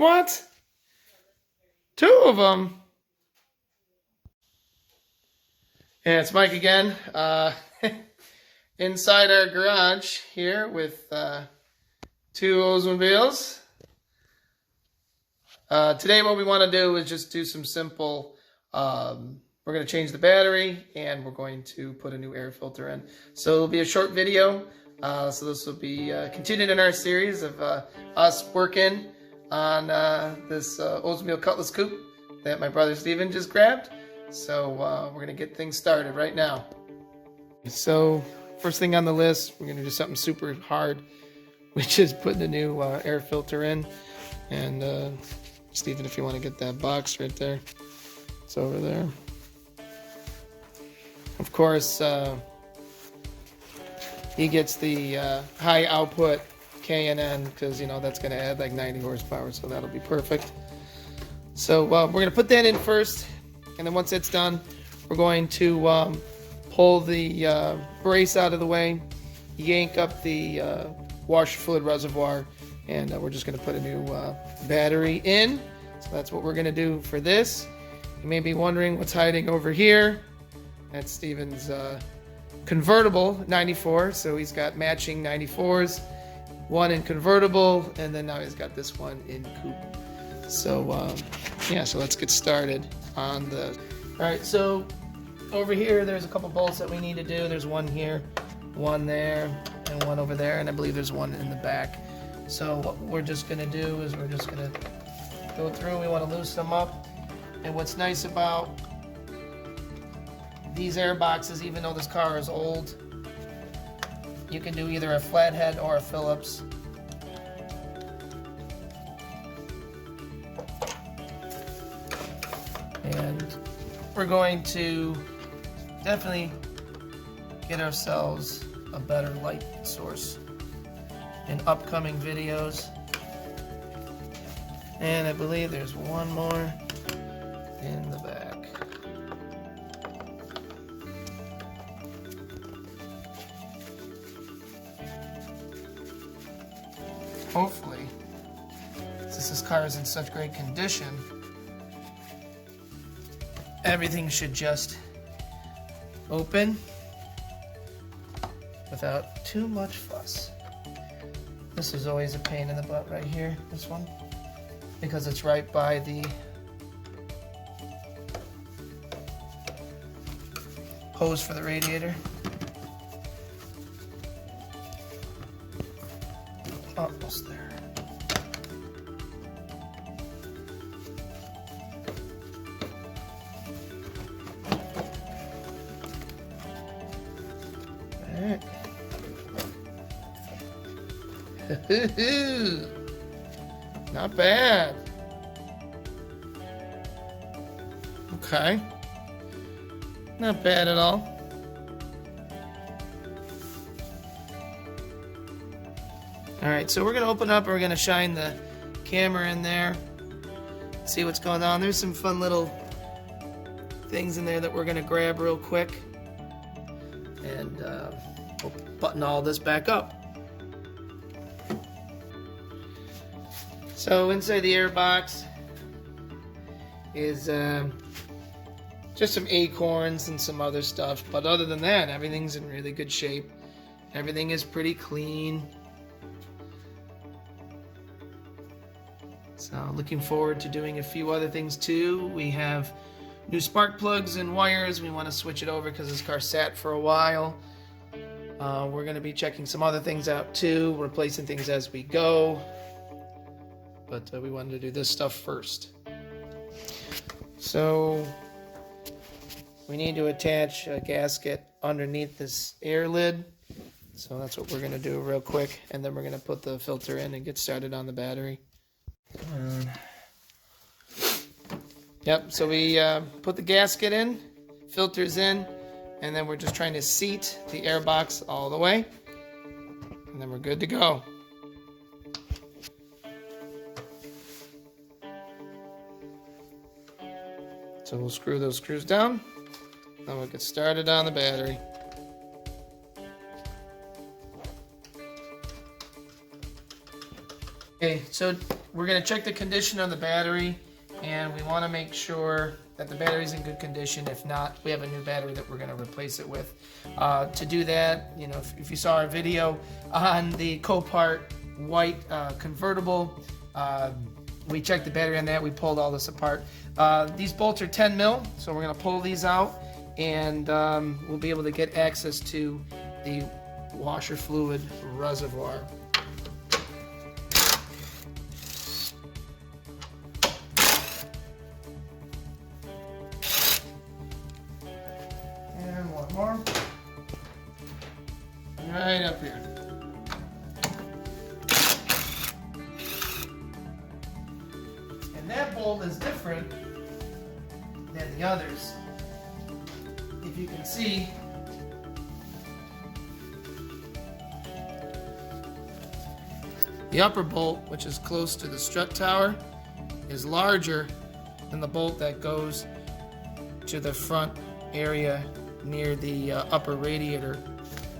What? Two of them? Yeah, it's Mike again. Inside our garage here with two Oldsmobiles. Today what we want to do is just do some simple, we're going to change the battery and we're going to put a new air filter in. So it'll be a short video. So this will be continued in our series of us working on this Oldsmobile Coupe that my brother Steven just grabbed. So we're going to get things started right now. So first thing on the list, we're going to do something super hard, which is putting a new air filter in. And Steven, if you want to get that box right there, it's over there. Of course, he gets the high output K&N because, you know, that's going to add like 90 horsepower, so that'll be perfect. So we're going to put that in first, and then once it's done, we're going to pull the brace out of the way, yank up the washer fluid reservoir, and we're just going to put a new battery in. So that's what we're going to do for this. You may be wondering what's hiding over here. That's Steven's convertible 94, so he's got matching 94s, one in convertible, and then now he's got this one in coupe. So yeah, so let's get started on the. All right, so over here there's a couple bolts that we need to do. There's one here, one there, and one over there, and I believe there's one in the back. So what we're just gonna do is we're just gonna go through. We want to loosen them up, and what's nice about these air boxes, even though this car is old, you can do either a flathead or a Phillips. And we're going to definitely get ourselves a better light source in upcoming videos. And I believe there's one more in the back. Hopefully, since this car is in such great condition, everything should just open without too much fuss. This is always a pain in the butt right here, this one, because it's right by the hose for the radiator. Almost there. All right. Not bad. Okay. Not bad at all. Alright, so we're going to open up and we're going to shine the camera in there, see what's going on. There's some fun little things in there that we're going to grab real quick, and we'll button all this back up. So inside the air box is just some acorns and some other stuff, but other than that, everything's in really good shape. Everything is pretty clean. So looking forward to doing a few other things too. We have new spark plugs and wires. We want to switch it over because this car sat for a while. We're going to be checking some other things out too, replacing things as we go. But we wanted to do this stuff first. So we need to attach a gasket underneath this air lid. So that's what we're going to do real quick. And then we're going to put the filter in and get started on the battery. Yep, so we put the gasket in, filters in, and then we're just trying to seat the air box all the way, and then we're good to go. So we'll screw those screws down, and we'll get started on the battery. Okay, so we're going to check the condition on the battery, and we want to make sure that the battery's in good condition. If not, we have a new battery that we're going to replace it with. To do that, you know, if you saw our video on the Copart white convertible, we checked the battery on that. We pulled all this apart. These bolts are 10 mil, so we're going to pull these out, and we'll be able to get access to the washer fluid reservoir. And one more. Right up here. And that bolt is different than the others. If you can see, the upper bolt, which is close to the strut tower, is larger than the bolt that goes to the front area near the upper radiator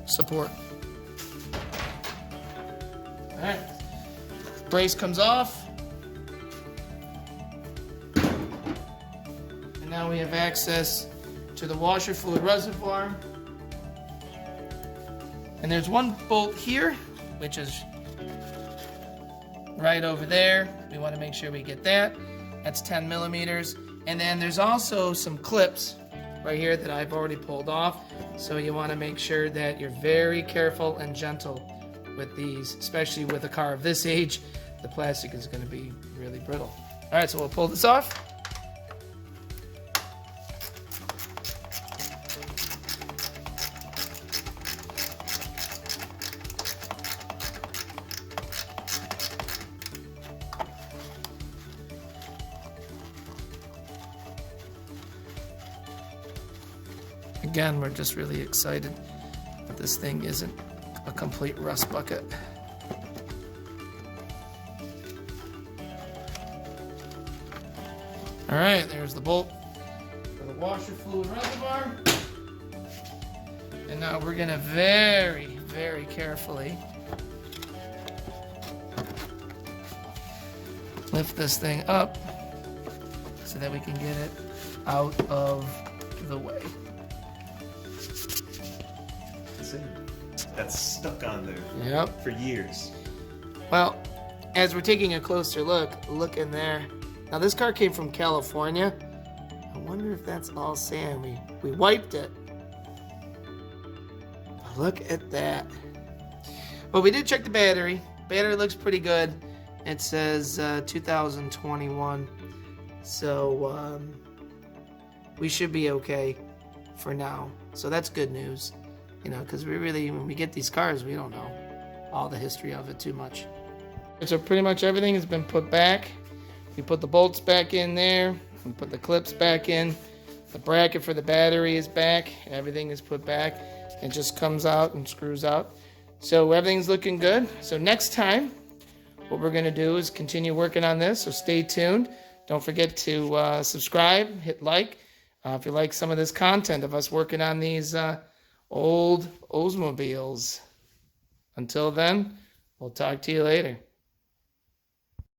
support. Alright, brace comes off, and now we have access to the washer fluid reservoir. And there's one bolt here, which is right over there. We want to make sure we get that. That's 10 millimeters. And then there's also some clips right here that I've already pulled off. So you want to make sure that you're very careful and gentle with these, especially with a car of this age. The plastic is going to be really brittle. All right, so we'll pull this off. Again, we're just really excited that this thing isn't a complete rust bucket. All right, there's the bolt for the washer fluid reservoir. And now we're gonna very, very carefully lift this thing up so that we can get it out of the way. That's stuck on there. Yep. For years. Well, as we're taking a closer look in there. Now this car came from California. I wonder if that's all sand. We wiped it. Look at that. Well, we did check the battery. Battery looks pretty good. It says 2021. So we should be okay for now. So that's good news. You know, because when we get these cars, we don't know all the history of it too much. So pretty much everything has been put back. We put the bolts back in there. We put the clips back in. The bracket for the battery is back. Everything is put back. It just comes out and screws out. So everything's looking good. So next time, what we're going to do is continue working on this. So stay tuned. Don't forget to subscribe, hit like. If you like some of this content of us working on these old Oldsmobiles. Until then, we'll talk to you later.